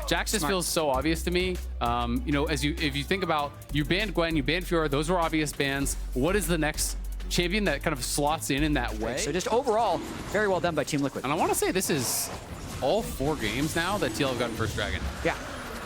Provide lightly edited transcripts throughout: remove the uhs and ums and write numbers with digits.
Jax just feels so obvious to me. You know, if you think about, you banned Gwen, you banned Fiora, those were obvious bans. What is the next champion that kind of slots in that way? So just overall, very well done by Team Liquid. And I want to say this is all 4 games now that TL have gotten first dragon. Yeah.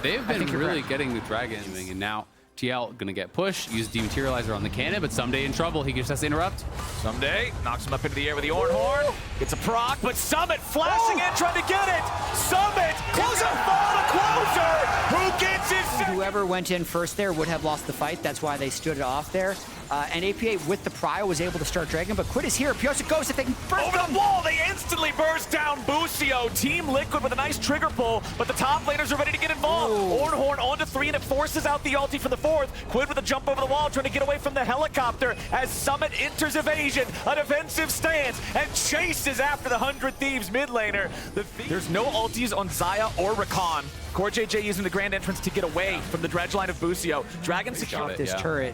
They've been really getting the dragon, and now TL gonna get pushed, use Dematerializer on the cannon, but Someday in trouble. He just has to interrupt. Someday knocks him up into the air with the Orange Horn. Gets a proc, but Summit flashing in, trying to get it. Summit, closer, fall to closer. Who gets his? Whoever went in first there would have lost the fight. That's why they stood it off there. And APA with the prio was able to start Dragon, but Quid is here. Pyosik goes if they can burst over the wall. They instantly burst down Busio. Team Liquid with a nice trigger pull, but the top laners are ready to get involved. Ornhorn onto 3, and it forces out the ulti for the 4th. Quid with a jump over the wall, trying to get away from the helicopter as Summit enters evasion, a defensive stance, and chases after the 100 Thieves mid laner. There's no ultis on Xayah or Rakan. CoreJJ using the grand entrance to get away from the dredge line of Busio. Dragon secured this turret.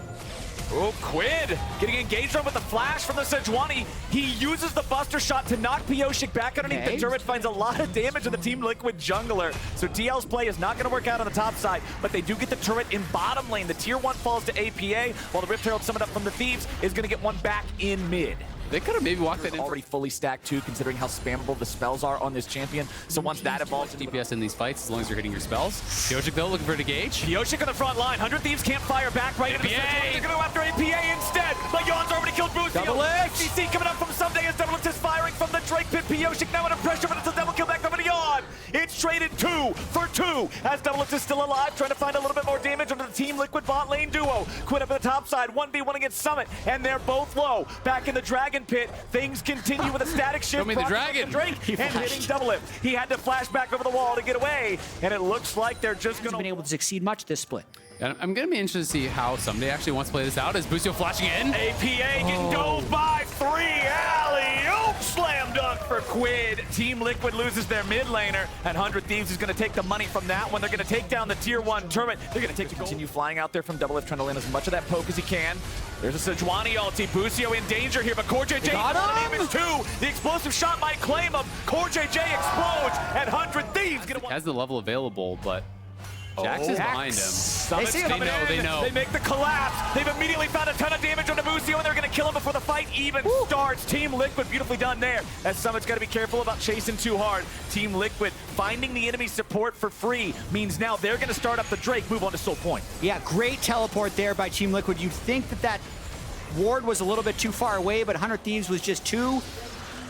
Oh, Quid getting engaged on with the flash from the Sejuani. He uses the Buster Shot to knock Pyosik back underneath the turret, finds a lot of damage on the Team Liquid jungler. So TL's play is not going to work out on the top side, but they do get the turret in bottom lane. The tier 1 falls to APA, while the Rift Herald summoned up from the Thieves is going to get one back in mid. They could have maybe walked that in. Already fully stacked too, considering how spammable the spells are on this champion. So once that evolves into DPS in these fights, as long as you're hitting your spells. Pyosik though, looking for a gauge. Pyosik on the front line. 100 Thieves can't fire back right into the center. They're going to go after APA instead. But Yon's already killed Busio. Double X. CC coming up from Someday as Double X is firing from the Drake pit. Pyosik now under pressure, but it's a double kill back over to Yon. It's traded 2 for 2 as Double X is still alive, trying to find a little bit more damage under the Team Liquid bot lane duo. Quid up at the top side, 1v1 against Summit, and they're both low. Back in the Dragon pit, things continue with a static shift. Show me the dragon. Drake and hitting Double X. He had to flash back over the wall to get away, and it looks like they're just going to been able to succeed much this split. And I'm going to be interested to see how Someday actually wants to play this out. Is Busio flashing in? APA getting dove by 3. Alley-oop slam dunk for Quid. Team Liquid loses their mid laner, and 100 Thieves is going to take the money from that one. They're going to take down the tier 1 turret. They're going to take the continue flying out there from Double F, trying to land as much of that poke as he can. There's a Sejuani ulti. Busio in danger here, but CoreJJ damage too. The explosive shot might claim him. CoreJJ explodes, and 100 Thieves get has the level available, but Jax is behind him. They know. They make the collapse. They've immediately found a ton of damage on Busio, and they're going to kill him before the fight even starts. Team Liquid, beautifully done there. As Summit's got to be careful about chasing too hard. Team Liquid finding the enemy support for free means now they're going to start up the Drake, move on to Soul Point. Yeah, great teleport there by Team Liquid. You'd think that ward was a little bit too far away, but 100 Thieves was just too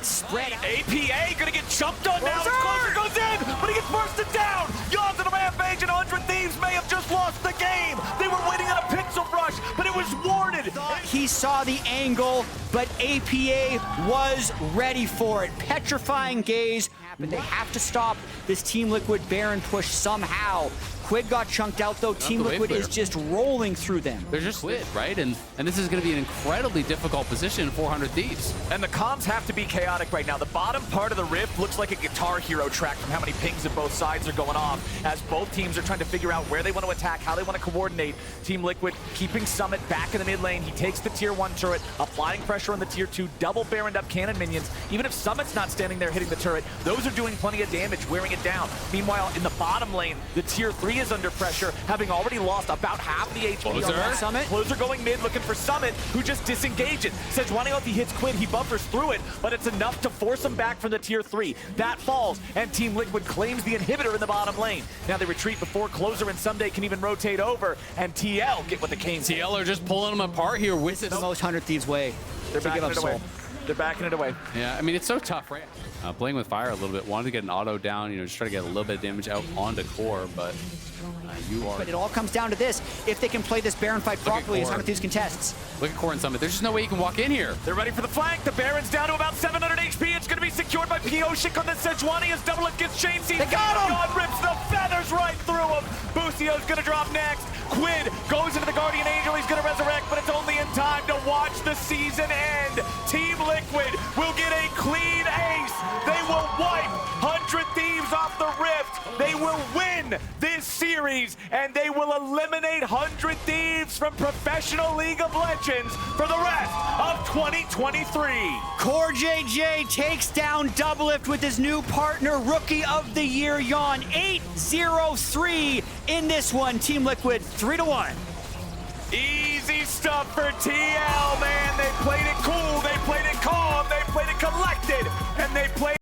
spread out. APA gonna get jumped on now. Closer goes in, but he gets bursted down. Yon's in a rampage, and 100 Thieves may have just lost the game. They were waiting on a pixel rush, but it was warded. He saw the angle, but APA was ready for it. Petrifying gaze, but they have to stop this Team Liquid Baron push somehow. Quid got chunked out though. Team Liquid is just rolling through them. They're just Quid, right? And this is going to be an incredibly difficult position for 100 Thieves. And the comms have to be chaotic right now. The bottom part of the Rift looks like a Guitar Hero track from how many pings on both sides are going off as both teams are trying to figure out where they want to attack, how they want to coordinate. Team Liquid keeping Summit back in the mid lane. He takes the tier 1 turret, applying pressure on the tier 2, double baroned up cannon minions. Even if Summit's not standing there hitting the turret, those are doing plenty of damage, wearing it down. Meanwhile, in the bottom lane, the tier 3 is under pressure, having already lost about half the HP on that Summit. Closer going mid, looking for Summit, who just disengages. Sejuani, if he hits Quid, he buffers through it, but it's enough to force him back from the tier 3. That falls, and Team Liquid claims the inhibitor in the bottom lane. Now they retreat before Closer and Someday can even rotate over, and TL get what they came for. TL are just pulling them apart here with it. The most 100 Thieves way. They're backing it away. They're backing it away. Yeah, I mean, it's so tough, right? Playing with fire a little bit, wanted to get an auto down, you know, just try to get a little bit of damage out onto core, but But it all comes down to this. If they can play this Baron fight properly, as 100 Thieves contests. Look at Core and Summit. There's just no way you can walk in here. They're ready for the flank. The Baron's down to about 700 HP. It's going to be secured by Pyosik on the Sejuani as Double X gets chain seized. They got him! God rips the feathers right through him. Busio's going to drop next. Quid goes into the Guardian Angel. He's going to resurrect, but it's only in time to watch the season end. Team Liquid will get a clean ace. They will wipe 100 Thieves off the Rift. They will will win this series, and they will eliminate 100 Thieves from Professional League of Legends for the rest of 2023. Core JJ takes down Doublelift with his new partner, Rookie of the Year, Yawn. 8-0-3 in this one. Team Liquid, 3-1. Easy stuff for TL, man. They played it cool. They played